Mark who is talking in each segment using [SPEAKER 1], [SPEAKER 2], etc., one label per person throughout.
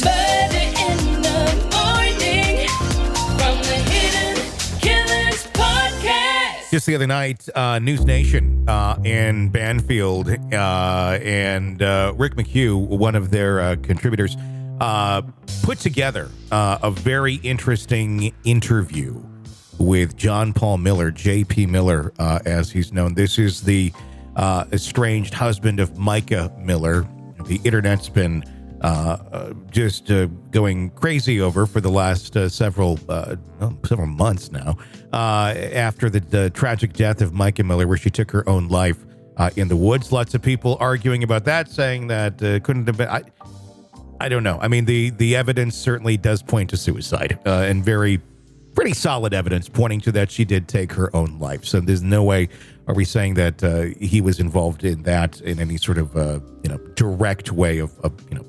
[SPEAKER 1] Murder in the morning from the Hidden Killers podcast.
[SPEAKER 2] Just the other night, NewsNation in Banfield and Rick McHugh, one of their contributors, put together a very interesting interview with John Paul Miller, J.P. Miller, as he's known. This is the estranged husband of Mica Miller. The internet's been just going crazy over for the last several months now, after the tragic death of Mica Miller, where she took her own life in the woods. Lots of people arguing about that, saying that couldn't have been. I don't know. I mean, the evidence certainly does point to suicide, and pretty solid evidence pointing to that she did take her own life. So there's no way are we saying that he was involved in that in any sort of direct way of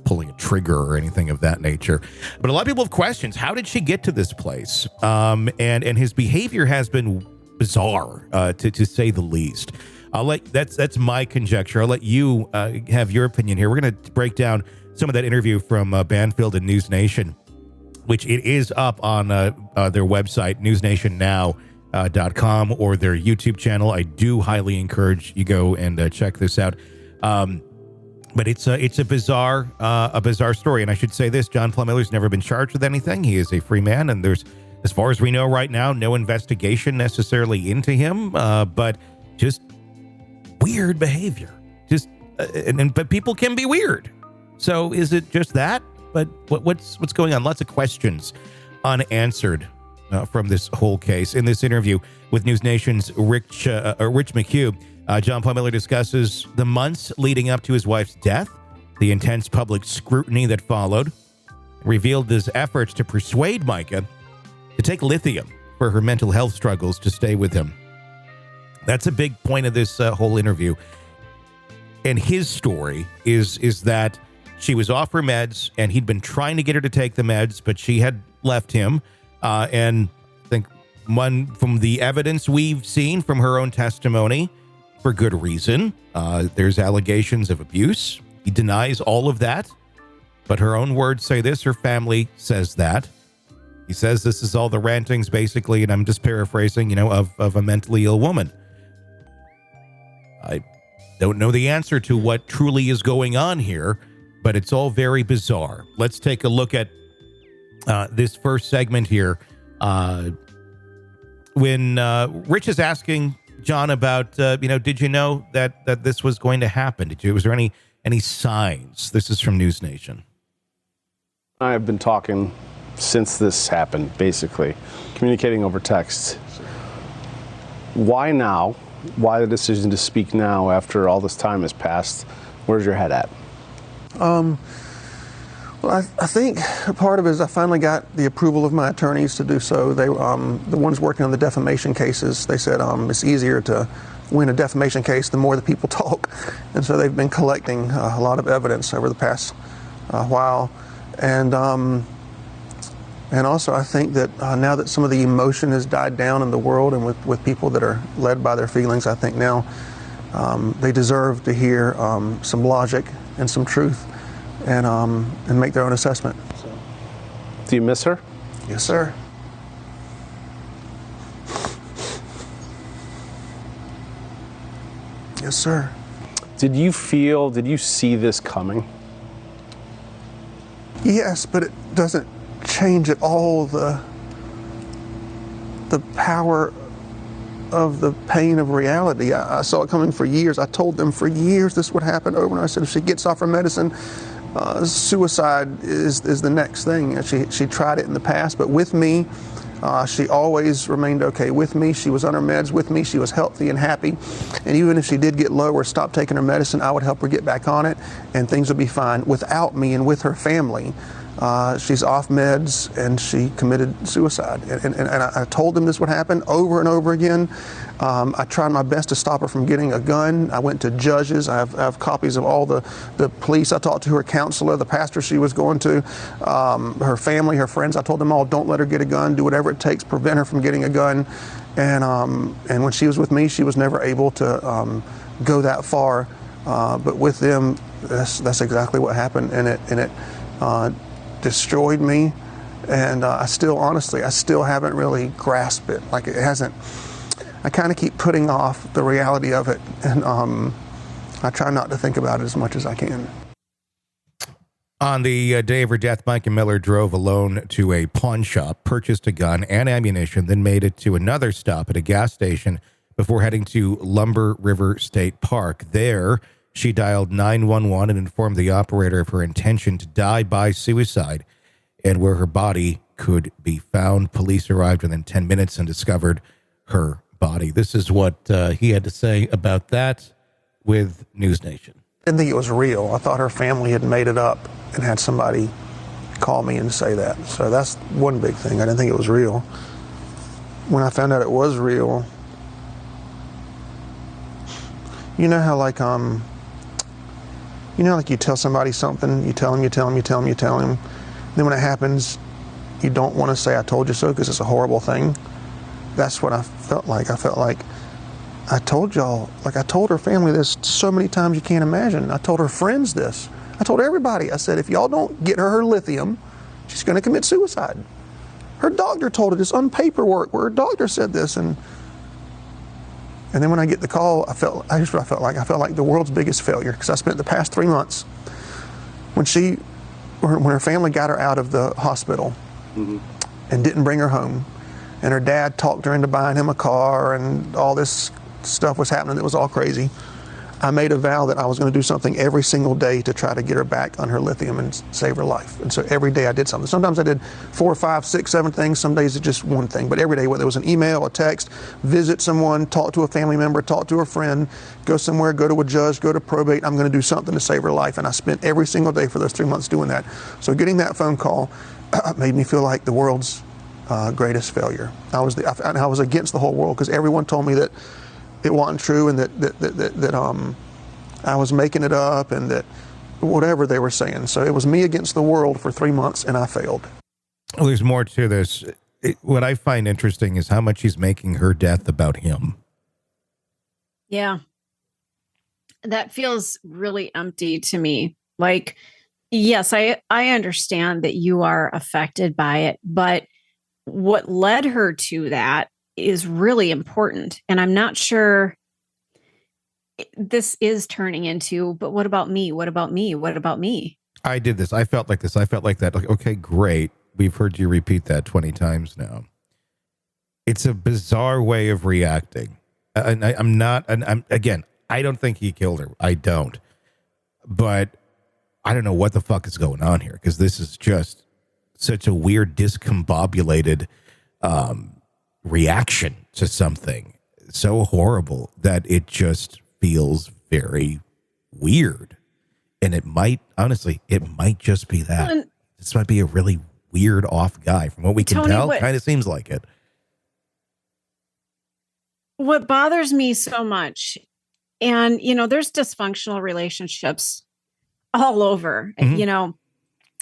[SPEAKER 2] pulling a trigger or anything of that nature. But a lot of people have questions. How did she get to this place? And his behavior has been bizarre, to say the least. That's my conjecture. I'll let you have your opinion here. We're going to break down some of that interview from Banfield and NewsNation, which it is up on their website, newsnationnow.com, or their YouTube channel. I do highly encourage you go and check this out. But it's a bizarre story. And I should say this: John Paul Miller's never been charged with anything. He is a free man, and there's, as far as we know right now, no investigation necessarily into him. But just weird behavior. But people can be weird. So is it just that? But what's going on? Lots of questions unanswered from this whole case. In this interview with NewsNation's Rich McHugh, John Paul Miller discusses the months leading up to his wife's death, the intense public scrutiny that followed, revealed his efforts to persuade Mica to take lithium for her mental health struggles to stay with him. That's a big point of this whole interview. And his story is that she was off her meds, and he'd been trying to get her to take the meds, but she had left him. And I think from the evidence we've seen from her own testimony, for good reason, there's allegations of abuse. He denies all of that, but her own words say this. Her family says that. He says this is all the rantings, basically, and I'm just paraphrasing, of a mentally ill woman. I don't know the answer to what truly is going on here, but it's all very bizarre. Let's take a look at this first segment here. When Rich is asking John about, did you know that this was going to happen? Was there any signs? This is from NewsNation.
[SPEAKER 3] I've been talking since this happened, basically, communicating over text. Why now? Why the decision to speak now after all this time has passed? Where's your head at?
[SPEAKER 4] Well, I think a part of it is I finally got the approval of my attorneys to do so. They, the ones working on the defamation cases, they said it's easier to win a defamation case the more the people talk. And so they've been collecting a lot of evidence over the past while. And also I think that now that some of the emotion has died down in the world and with people that are led by their feelings, I think now they deserve to hear some logic and some truth, and make their own assessment. So.
[SPEAKER 3] Do you miss her?
[SPEAKER 4] Yes, sir. Yes, sir.
[SPEAKER 3] Did you see this coming?
[SPEAKER 4] Yes, but it doesn't change at all the power of the pain of reality. I saw it coming for years. I told them for years this would happen over, and I said if she gets off her medicine, suicide is the next thing. She tried it in the past, but with me, she always remained okay with me. She was on her meds with me. She was healthy and happy. And even if she did get low or stop taking her medicine, I would help her get back on it, and things would be fine without me and with her family. She's off meds, and she committed suicide. And I told them this would happen over and over again. I tried my best to stop her from getting a gun. I went to judges. I have copies of all the police. I talked to her counselor, the pastor she was going to, her family, her friends. I told them all, don't let her get a gun. Do whatever it takes, prevent her from getting a gun. And when she was with me, she was never able to go that far. But with them, that's exactly what happened. And it destroyed me. And I still haven't really grasped it. Like, it hasn't, I kind of keep putting off the reality of it. And I try not to think about it as much as I can.
[SPEAKER 2] On the day of her death, Mica Miller drove alone to a pawn shop, purchased a gun and ammunition, then made it to another stop at a gas station before heading to Lumber River State Park. There, she dialed 911 and informed the operator of her intention to die by suicide and where her body could be found. Police arrived within 10 minutes and discovered her body. This is what he had to say about that with NewsNation.
[SPEAKER 4] I didn't think it was real. I thought her family had made it up and had somebody call me and say that. So that's one big thing. I didn't think it was real. When I found out it was real, you know how like you tell somebody something, you tell them. Then when it happens, you don't want to say I told you so because it's a horrible thing. That's what I felt like. I felt like I told y'all, like I told her family this so many times you can't imagine. I told her friends this. I told everybody. I said, if y'all don't get her lithium, she's going to commit suicide. Her doctor told her this on paperwork where her doctor said this. And then when I get the call, I felt like the world's biggest failure because I spent the past 3 months when her family got her out of the hospital and didn't bring her home. And her dad talked her into buying him a car and all this stuff was happening that was all crazy. I made a vow that I was going to do something every single day to try to get her back on her lithium and save her life. And so every day I did something. Sometimes I did 4, 5, 6, 7 things. Some days it's just one thing. But every day, whether it was an email, a text, visit someone, talk to a family member, talk to a friend, go somewhere, go to a judge, go to probate, I'm going to do something to save her life. And I spent every single day for those 3 months doing that. So getting that phone call made me feel like the world's greatest failure. I was against the whole world because everyone told me that it wasn't true and that I was making it up and that whatever they were saying. So it was me against the world for 3 months and I failed.
[SPEAKER 2] Well, there's more to this. What I find interesting is how much he's making her death about him.
[SPEAKER 5] Yeah. That feels really empty to me. Like, yes, I understand that you are affected by it, but what led her to that is really important. And I'm not sure this is turning into, but what about me? What about me? What about me?
[SPEAKER 2] I did this. I felt like this. I felt like that. Like, okay, great. We've heard you repeat that 20 times now. It's a bizarre way of reacting. And again, I don't think he killed her. I don't. But I don't know what the fuck is going on here because this is just such a weird, discombobulated reaction to something so horrible that it just feels very weird. And it might just be that. Well, this might be a really weird off guy. From what we can tell, kind of seems like it.
[SPEAKER 5] What bothers me so much, and, there's dysfunctional relationships all over,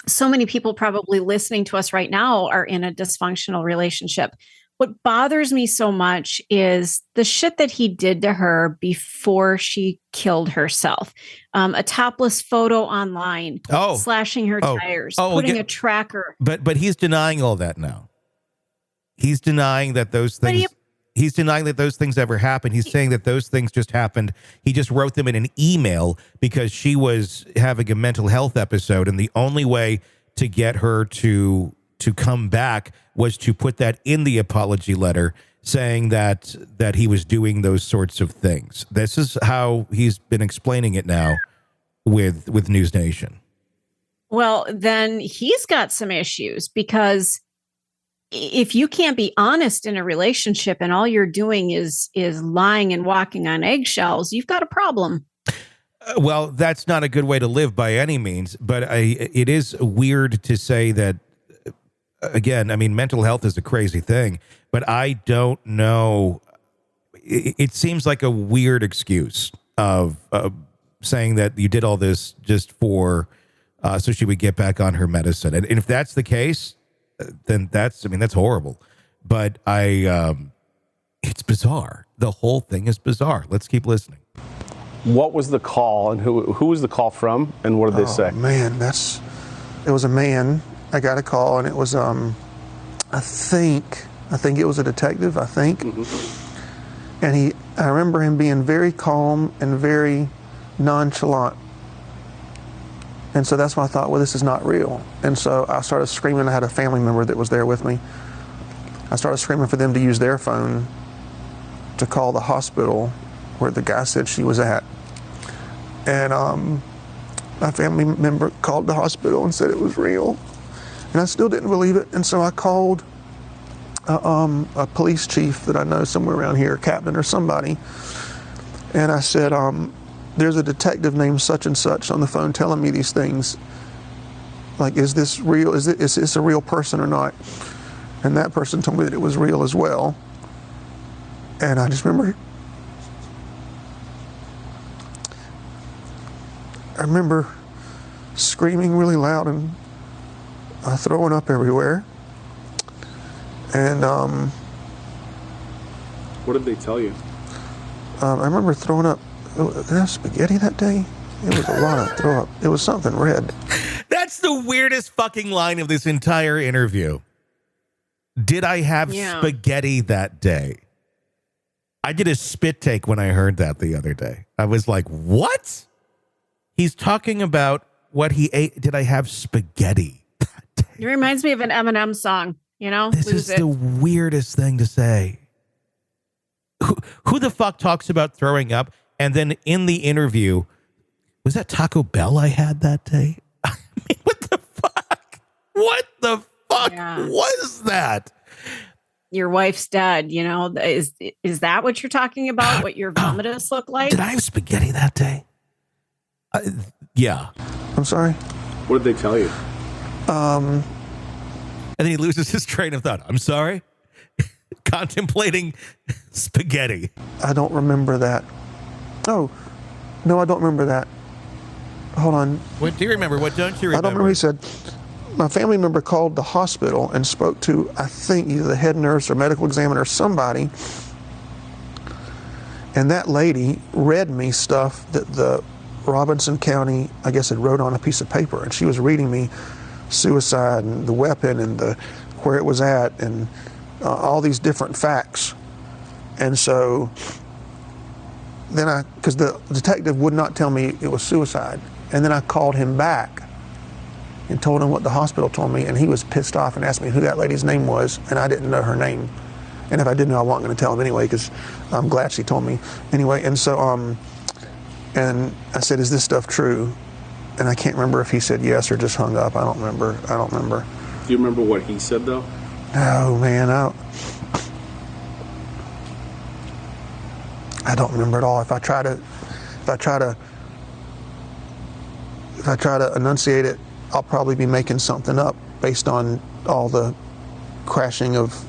[SPEAKER 5] so many people probably listening to us right now are in a dysfunctional relationship. What bothers me so much is the shit that he did to her before she killed herself. A topless photo online, slashing her tires, putting a tracker.
[SPEAKER 2] But he's denying all that now. He's denying that those things. He's denying that those things ever happened. He's saying that those things just happened. He just wrote them in an email because she was having a mental health episode, and the only way to get her to come back was to put that in the apology letter, saying that he was doing those sorts of things. This is how he's been explaining it now with NewsNation.
[SPEAKER 5] Well, then he's got some issues because if you can't be honest in a relationship and all you're doing is lying and walking on eggshells, you've got a problem.
[SPEAKER 2] Well, that's not a good way to live by any means, but it is weird to say that. Again, I mean, mental health is a crazy thing, but I don't know. It seems like a weird excuse of saying that you did all this just for so she would get back on her medicine. And if that's the case, then that's horrible. But it's bizarre. The whole thing is bizarre. Let's keep listening.
[SPEAKER 3] What was the call and who was the call from and what did they say?
[SPEAKER 4] Man, it was a man I got a call, and it was I think it was a detective. I think, and I remember him being very calm and very nonchalant. And so that's when I thought, well, this is not real. And so I started screaming. I had a family member that was there with me. I started screaming for them to use their phone to call the hospital where the guy said she was at. And my family member called the hospital and said it was real. And I still didn't believe it. And so I called a police chief that I know somewhere around here, a captain or somebody. And I said, there's a detective named such and such on the phone telling me these things. Like, is this real? Is this a real person or not? And that person told me that it was real as well. And I just remember, screaming really loud and throwing up everywhere. And
[SPEAKER 3] What did they tell you?
[SPEAKER 4] I remember throwing up. Did I have spaghetti that day? It was a lot of throw up. It was something red.
[SPEAKER 2] That's the weirdest fucking line of this entire interview. Did I have spaghetti that day? I did a spit take when I heard that the other day. I was like, what? He's talking about what he ate. Did I have spaghetti that day?
[SPEAKER 5] It reminds me of an Eminem song, you know?
[SPEAKER 2] This is the weirdest thing to say. Who the fuck talks about throwing up? And then in the interview, was that Taco Bell I had that day? I mean, what the fuck? What the fuck was that?
[SPEAKER 5] Your wife's dead, you know? Is that what you're talking about? What your vomitus look like?
[SPEAKER 2] Did I have spaghetti that day? Yeah.
[SPEAKER 4] I'm sorry?
[SPEAKER 3] What did they tell you?
[SPEAKER 2] And then he loses his train of thought. I'm sorry? Contemplating spaghetti.
[SPEAKER 4] I don't remember that. Oh, no, I don't remember that. Hold on.
[SPEAKER 2] What do you remember? What don't you remember?
[SPEAKER 4] I don't remember. He said, my family member called the hospital and spoke to, I think, either the head nurse or medical examiner or somebody. And that lady read me stuff that the Robinson County, I guess, had wrote on a piece of paper. And she was reading me suicide and the weapon and where it was at and all these different facts. And so then because the detective would not tell me it was suicide. And then I called him back and told him what the hospital told me, and he was pissed off and asked me who that lady's name was, and I didn't know her name. And if I did know, I wasn't going to tell him anyway, because I'm glad she told me. Anyway, and so, and I said, is this stuff true? And I can't remember if he said yes or just hung up. I don't remember.
[SPEAKER 3] Do you remember what he said, though?
[SPEAKER 4] Oh, man, I don't remember at all. If I try to enunciate it, I'll probably be making something up based on all the crashing of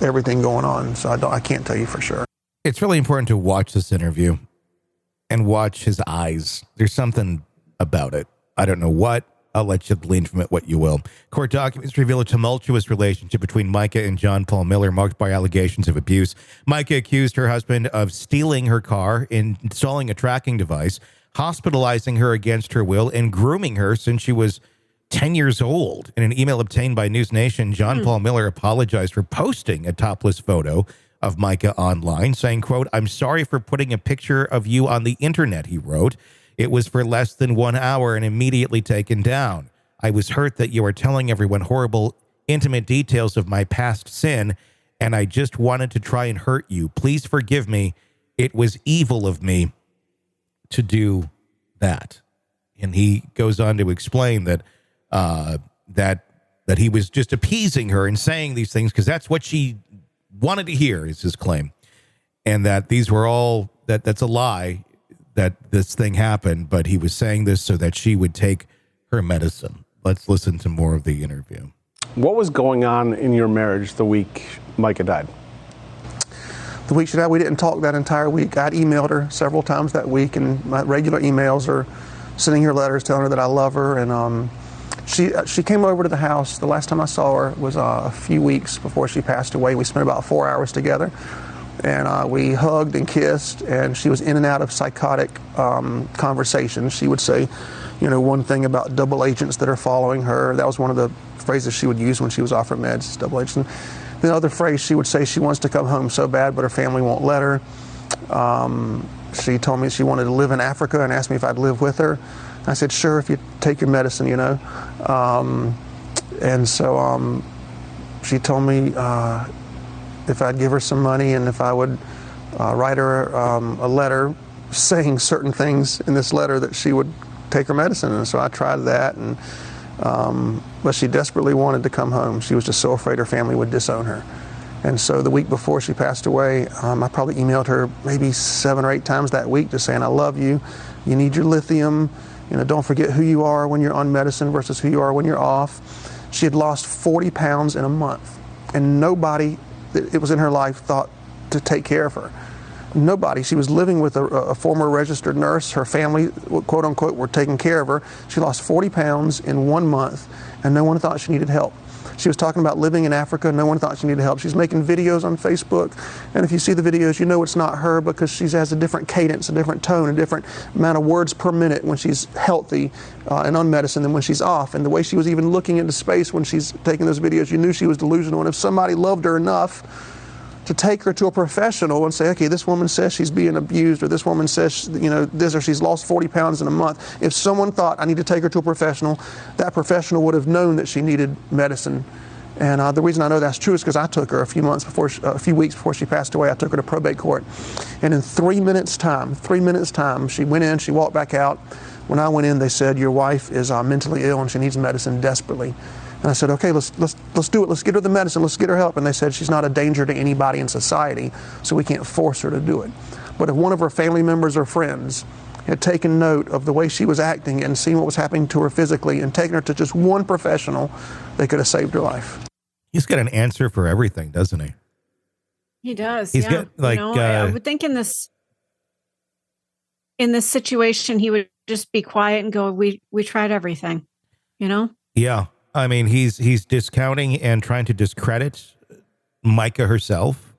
[SPEAKER 4] everything going on. So I can't tell you for sure.
[SPEAKER 2] It's really important to watch this interview and watch his eyes. There's something about it. I don't know what. I'll let you glean from it what you will. Court documents reveal a tumultuous relationship between Mica and John Paul Miller, marked by allegations of abuse. Mica accused her husband of stealing her car, installing a tracking device, hospitalizing her against her will, and grooming her since she was 10 years old. In an email obtained by NewsNation, John Paul Miller apologized for posting a topless photo of Mica online, saying, quote, "I'm sorry for putting a picture of you on the internet," he wrote. "It was for less than 1 hour and immediately taken down. I was hurt that you are telling everyone horrible, intimate details of my past sin, and I just wanted to try and hurt you. Please forgive me. It was evil of me to do that." And he goes on to explain that that he was just appeasing her and saying these things because that's what she wanted to hear, is his claim, and that these were all that's a lie, that this thing happened, but he was saying this so that she would take her medicine. Let's listen to more of the interview.
[SPEAKER 3] What was going on in your marriage the week Mica died?
[SPEAKER 4] The week she died, we didn't talk that entire week. I'd emailed her several times that week, and my regular emails are sending her letters telling her that I love her. And she came over to the house. The last time I saw her was a few weeks before she passed away. We spent about 4 hours together. And we hugged and kissed, and she was in and out of psychotic conversations. She would say one thing about double agents that are following her. That was one of the phrases she would use when she was offered meds, double agents. The other phrase she would say, she wants to come home so bad, but her family won't let her. She told me she wanted to live in Africa and asked me if I'd live with her. I said, sure, if you take your medicine, And so she told me if I'd give her some money and if I would write her a letter saying certain things in this letter that she would take her medicine. And so I tried that, but she desperately wanted to come home. She was just so afraid her family would disown her. And so the week before she passed away, I probably emailed her maybe 7 or 8 times that week just saying, I love you, you need your lithium, don't forget who you are when you're on medicine versus who you are when you're off. She had lost 40 pounds in a month, and nobody that was in her life thought to take care of her. Nobody. She was living with a former registered nurse. Her family, quote unquote, were taking care of her. She lost 40 pounds in 1 month, and no one thought she needed help. She was talking about living in Africa. No one thought she needed help. She's making videos on Facebook, and if you see the videos, you know it's not her because she has a different cadence, a different tone, a different amount of words per minute when she's healthy and on medicine than when she's off. And the way she was even looking into space when she's taking those videos, you knew she was delusional. And if somebody loved her enough to take her to a professional and say, okay, this woman says she's being abused, or this woman says, this, or she's lost 40 pounds in a month. If someone thought, I need to take her to a professional, that professional would have known that she needed medicine. And the reason I know that's true is because I took her a few weeks before she passed away. I took her to probate court. And in 3 minutes time, she went in, she walked back out. When I went in, they said, your wife is mentally ill and she needs medicine desperately. And I said, okay, let's do it. Let's get her the medicine. Let's get her help. And they said she's not a danger to anybody in society, so we can't force her to do it. But if one of her family members or friends had taken note of the way she was acting and seen what was happening to her physically and taken her to just one professional, they could have saved her life.
[SPEAKER 2] He's got an answer for everything, doesn't he?
[SPEAKER 5] He does.
[SPEAKER 2] He's
[SPEAKER 5] yeah.
[SPEAKER 2] got,
[SPEAKER 5] I would think in this situation, he would just be quiet and go, we tried everything,
[SPEAKER 2] Yeah. I mean, he's discounting and trying to discredit Mica herself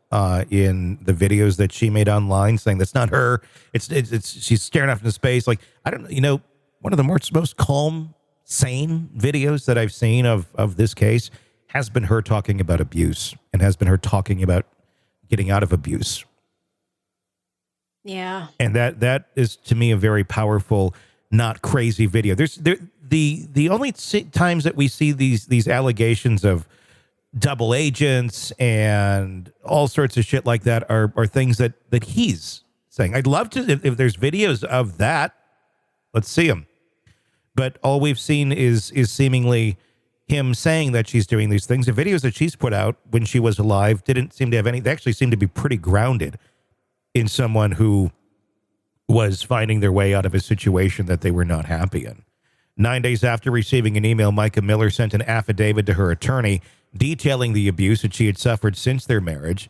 [SPEAKER 2] in the videos that she made online, saying that's not her. It's she's staring off into space. Like, I don't one of the most calm, sane videos that I've seen of this case has been her talking about abuse and has been her talking about getting out of abuse.
[SPEAKER 5] Yeah.
[SPEAKER 2] And that is to me a very powerful, not crazy video. The only times that we see these allegations of double agents and all sorts of shit like that are things that he's saying. I'd love to, if there's videos of that, let's see them. But all we've seen is seemingly him saying that she's doing these things. The videos that she's put out when she was alive didn't seem to have any, they actually seemed to be pretty grounded in someone who was finding their way out of a situation that they were not happy in. 9 days after receiving an email, Mica Miller sent an affidavit to her attorney detailing the abuse that she had suffered since their marriage.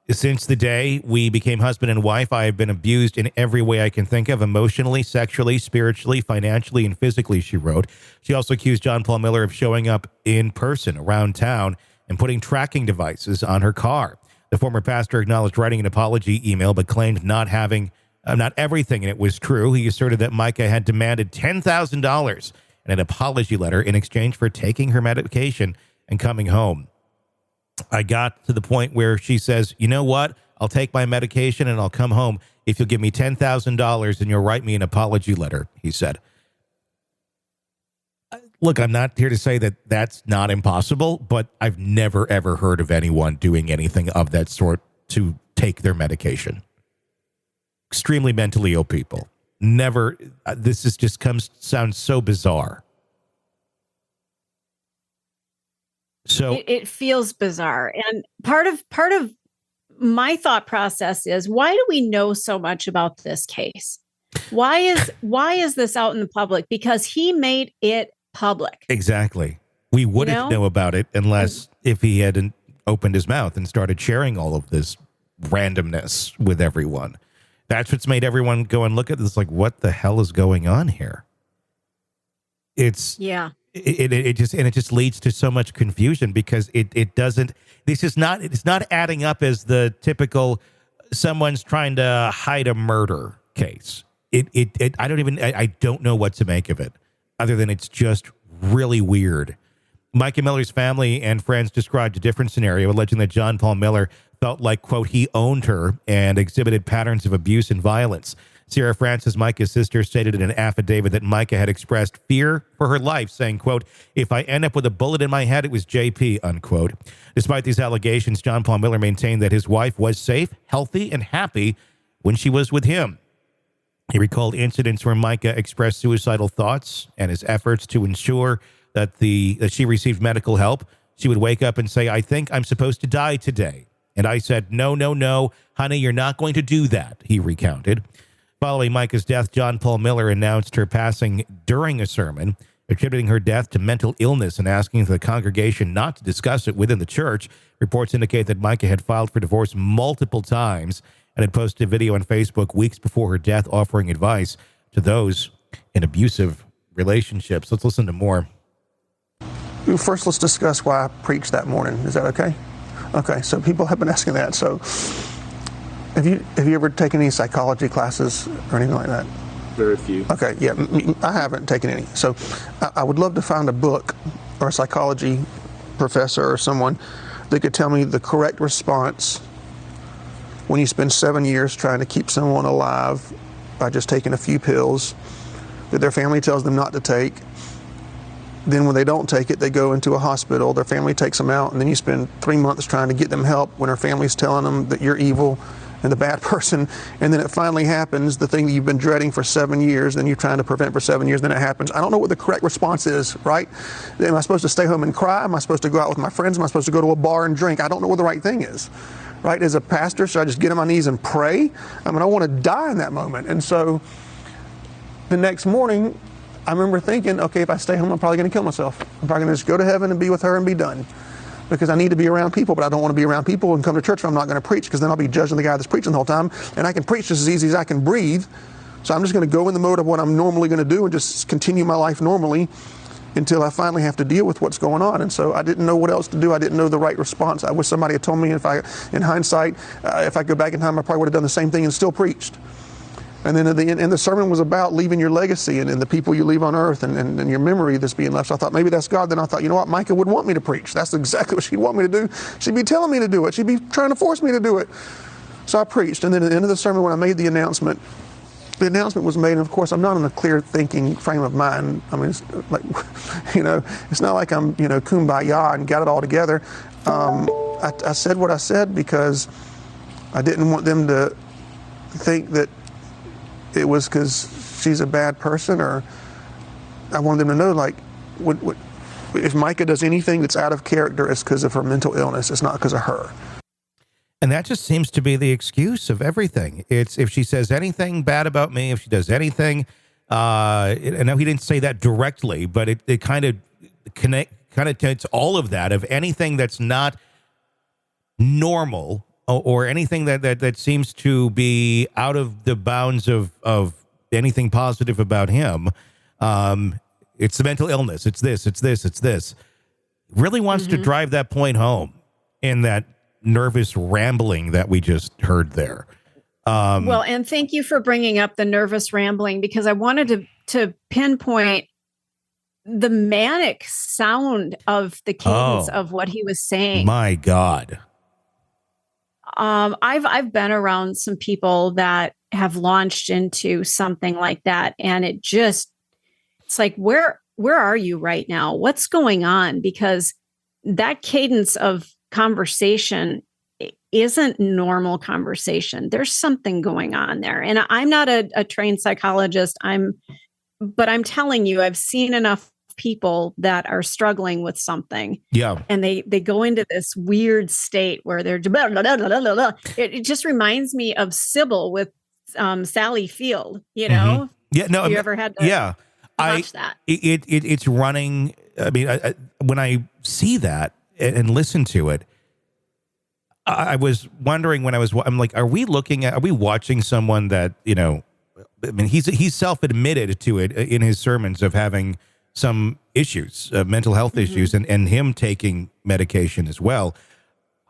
[SPEAKER 2] Since the day we became husband and wife, I have been abused in every way I can think of, emotionally, sexually, spiritually, financially, and physically, she wrote. She also accused John Paul Miller of showing up in person around town and putting tracking devices on her car. The former pastor acknowledged writing an apology email, but claimed not everything in it was true. He asserted that Mica had demanded $10,000 and an apology letter in exchange for taking her medication and coming home. I got to the point where she says, you know what? I'll take my medication and I'll come home if you'll give me $10,000 and you'll write me an apology letter, he said. Look, I'm not here to say that that's not impossible, but I've never, ever heard of anyone doing anything of that sort to take their medication. Extremely mentally ill people. Never. This is just sounds so bizarre. So
[SPEAKER 5] it feels bizarre. And part of my thought process is, why do we know so much about this case? Why is this out in the public? Because he made it public.
[SPEAKER 2] Exactly. We wouldn't know about it unless if he hadn't opened his mouth and started sharing all of this randomness with everyone. That's what's made everyone go and look at this like, what the hell is going on here? It just leads to so much confusion because it's not adding up as the typical someone's trying to hide a murder case. I don't know what to make of it other than it's just really weird. Mica Miller's family and friends described a different scenario, alleging that John Paul Miller felt like, quote, he owned her and exhibited patterns of abuse and violence. Sierra Francis, Mica's sister, stated in an affidavit that Mica had expressed fear for her life, saying, quote, if I end up with a bullet in my head, it was JP, unquote. Despite these allegations, John Paul Miller maintained that his wife was safe, healthy, and happy when she was with him. He recalled incidents where Mica expressed suicidal thoughts and his efforts to ensure that she received medical help. She would wake up and say, I think I'm supposed to die today. And I said, no, honey, you're not going to do that, he recounted. Following Mica's death, John Paul Miller announced her passing during a sermon, attributing her death to mental illness and asking the congregation not to discuss it within the church. Reports indicate that Mica had filed for divorce multiple times and had posted a video on Facebook weeks before her death offering advice to those in abusive relationships. Let's listen to more.
[SPEAKER 4] First, let's discuss why I preached that morning. Is that okay? Okay, so people have been asking that. So have you ever taken any psychology classes or anything like that?
[SPEAKER 3] Very few.
[SPEAKER 4] Okay, yeah, I haven't taken any. So I would love to find a book or a psychology professor or someone that could tell me the correct response when you spend 7 years trying to keep someone alive by just taking a few pills that their family tells them not to take. Then when they don't take it, they go into a hospital, their family takes them out, and then you spend 3 months trying to get them help when their family's telling them that you're evil and the bad person. And then it finally happens, the thing that you've been dreading for 7 years, then you're trying to prevent for 7 years, then it happens. I don't know what the correct response is, right? Am I supposed to stay home and cry? Am I supposed to go out with my friends? Am I supposed to go to a bar and drink? I don't know what the right thing is, right? As a pastor, should I just get on my knees and pray? I mean, I want to die in that moment. And so the next morning, I remember thinking, okay, if I stay home, I'm probably going to kill myself. I'm probably going to just go to heaven and be with her and be done. Because I need to be around people, but I don't want to be around people and come to church if I'm not going to preach, because then I'll be judging the guy that's preaching the whole time. And I can preach just as easy as I can breathe. So I'm just going to go in the mode of what I'm normally going to do and just continue my life normally until I finally have to deal with what's going on. And so I didn't know what else to do. I didn't know the right response. I wish somebody had told me, in hindsight, if I go back in time, I probably would have done the same thing and still preached. And then at the end, and the sermon was about leaving your legacy and the people you leave on earth and your memory that's being left. So I thought maybe that's God. Then I thought, you know what, Mica would want me to preach. That's exactly what she'd want me to do. She'd be telling me to do it. She'd be trying to force me to do it. So I preached. And then at the end of the sermon, when I made the announcement was made. And of course, I'm not in a clear thinking frame of mind. I mean, it's like, it's not like I'm, kumbaya and got it all together. I said what I said because I didn't want them to think that it was because she's a bad person, or I wanted them to know, like, if Mica does anything that's out of character, it's because of her mental illness. It's not because of her.
[SPEAKER 2] And that just seems to be the excuse of everything. It's if she says anything bad about me, if she does anything, I know he didn't say that directly, but it kind of takes all of that, of anything that's not normal or anything that seems to be out of the bounds of anything positive about him. It's the mental illness. It's this. Really wants to drive that point home in that nervous rambling that we just heard there.
[SPEAKER 5] Well, and thank you for bringing up the nervous rambling, because I wanted to pinpoint the manic sound of the cadence of what he was saying.
[SPEAKER 2] My God.
[SPEAKER 5] I've been around some people that have launched into something like that, and it's like, where are you right now? What's going on? Because that cadence of conversation isn't normal conversation. There's something going on there. And I'm not a trained psychologist. But I'm telling you, I've seen enough people that are struggling with something.
[SPEAKER 2] Yeah.
[SPEAKER 5] And they go into this weird state where they're blah, blah, blah, blah, blah, blah. It just reminds me of Sybil with Sally Field,
[SPEAKER 2] Mm-hmm. Yeah. No.
[SPEAKER 5] Have you ever had to watch that?
[SPEAKER 2] It's running. I mean, when I see that and listen to it, I was wondering I'm like, are we watching someone that, I mean, he's self-admitted to it in his sermons of having some issues, mental health issues, and him taking medication as well.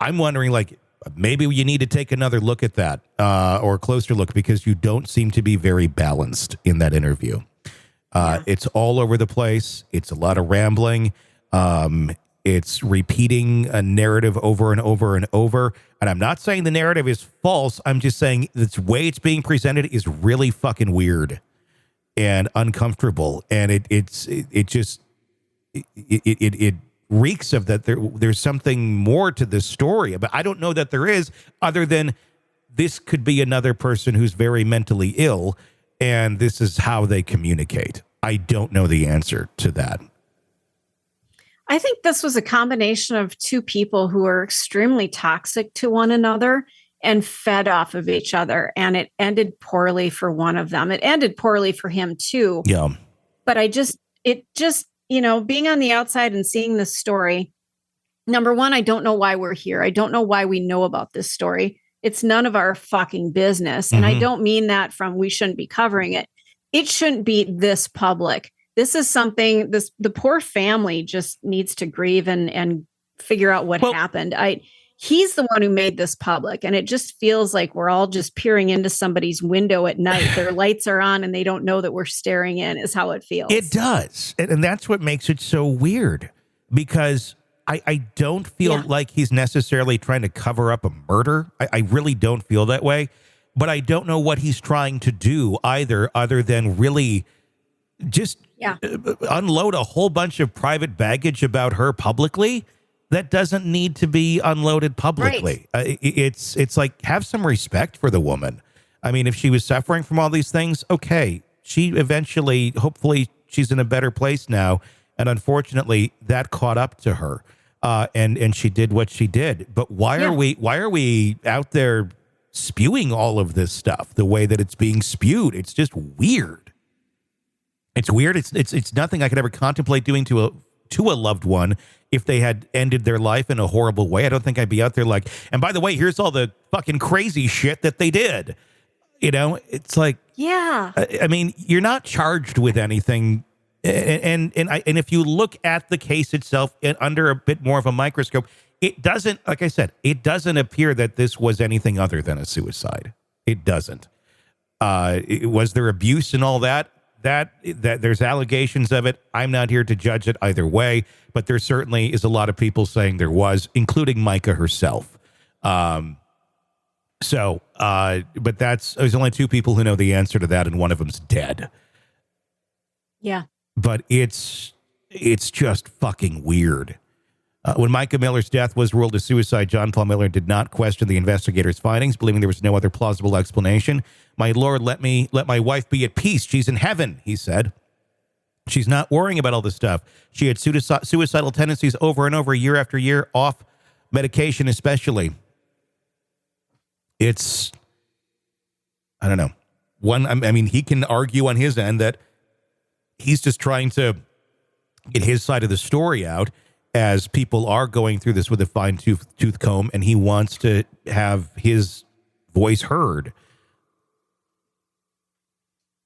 [SPEAKER 2] I'm wondering, like, maybe you need to take another look at that or a closer look, because you don't seem to be very balanced in that interview. It's all over the place. It's a lot of rambling. It's repeating a narrative over and over and over. And I'm not saying the narrative is false. I'm just saying the way it's being presented is really fucking weird and uncomfortable. And it reeks of that there's something more to this story. But I don't know that there is, other than this could be another person who's very mentally ill, and this is how they communicate. I don't know the answer to that.
[SPEAKER 5] I think this was a combination of two people who are extremely toxic to one another and fed off of each other. And it ended poorly for one of them. It ended poorly for him too.
[SPEAKER 2] Yeah.
[SPEAKER 5] But being on the outside and seeing this story, number one, I don't know why we're here. I don't know why we know about this story. It's none of our fucking business. And I don't mean that from we shouldn't be covering it. It shouldn't be this public. This is something the poor family just needs to grieve and figure out what happened. He's the one who made this public, and it just feels like we're all just peering into somebody's window at night. Their lights are on and they don't know that we're staring in, is how it feels.
[SPEAKER 2] It does. And that's what makes it so weird, because I don't feel like he's necessarily trying to cover up a murder. I really don't feel that way, but I don't know what he's trying to do either, other than really just unload a whole bunch of private baggage about her publicly that doesn't need to be unloaded publicly. Right. It's like, have some respect for the woman. I mean, if she was suffering from all these things, okay, she eventually, hopefully she's in a better place now. And unfortunately that caught up to her. And she did what she did. But why are we out there spewing all of this stuff the way that it's being spewed? It's just weird. It's weird. It's nothing I could ever contemplate doing to a loved one if they had ended their life in a horrible way. I don't think I'd be out there like, and by the way, here's all the fucking crazy shit that they did. It's like, I mean, you're not charged with anything. And if you look at the case itself under a bit more of a microscope, it doesn't, like I said, it doesn't appear that this was anything other than a suicide. It doesn't. Was there abuse and all that? That there's allegations of it. I'm not here to judge it either way, but there certainly is a lot of people saying there was, including Mica herself. But there's only two people who know the answer to that, and one of them's dead.
[SPEAKER 5] Yeah.
[SPEAKER 2] But it's just fucking weird. When Mica Miller's death was ruled a suicide, John Paul Miller did not question the investigators' findings, believing there was no other plausible explanation. "My Lord, let my wife be at peace. She's in heaven," he said. "She's not worrying about all this stuff. She had suicidal tendencies over and over, year after year, off medication especially." It's, I don't know. I mean, he can argue on his end that he's just trying to get his side of the story out, as people are going through this with a fine-tooth comb, and he wants to have his voice heard.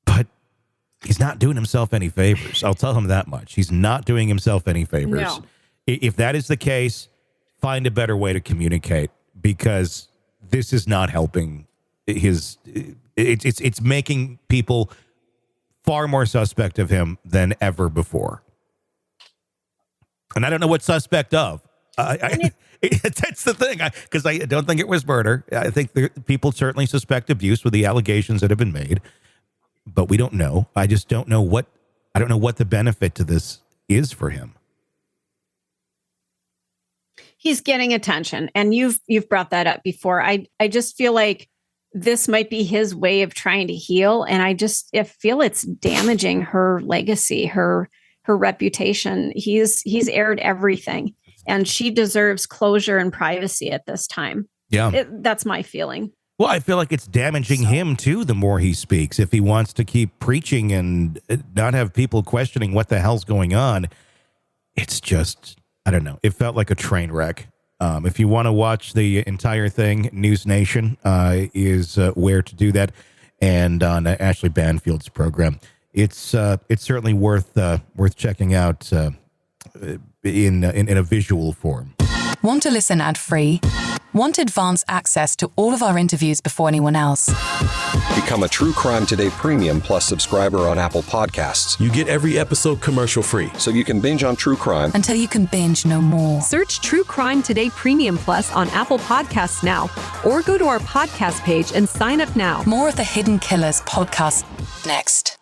[SPEAKER 2] But he's not doing himself any favors. I'll tell him that much. He's not doing himself any favors.
[SPEAKER 5] No.
[SPEAKER 2] If that is the case, find a better way to communicate, because this is not helping his... It's making people far more suspect of him than ever before. And I don't know what suspect of. That's the thing, because I don't think it was murder. I think people certainly suspect abuse with the allegations that have been made, but we don't know. I just don't know what the benefit to this is for him.
[SPEAKER 5] He's getting attention, and you've brought that up before. I just feel like this might be his way of trying to heal, and I feel it's damaging her legacy, her reputation. He's aired everything, and she deserves closure and privacy at this time.
[SPEAKER 2] Yeah.
[SPEAKER 5] That's my feeling.
[SPEAKER 2] Well, I feel like it's damaging him too, the more he speaks. If he wants to keep preaching and not have people questioning what the hell's going on, it's just, I don't know. It felt like a train wreck. If you want to watch the entire thing, NewsNation is where to do that, and on Ashley Banfield's program. It's certainly worth checking out in a visual form.
[SPEAKER 6] Want to listen ad-free? Want advanced access to all of our interviews before anyone else?
[SPEAKER 7] Become a True Crime Today Premium Plus subscriber on Apple Podcasts.
[SPEAKER 8] You get every episode commercial-free.
[SPEAKER 7] So you can binge on true crime
[SPEAKER 6] Until you can binge no more.
[SPEAKER 9] Search True Crime Today Premium Plus on Apple Podcasts now, or go to our podcast page and sign up now.
[SPEAKER 6] More of the Hidden Killers podcast next.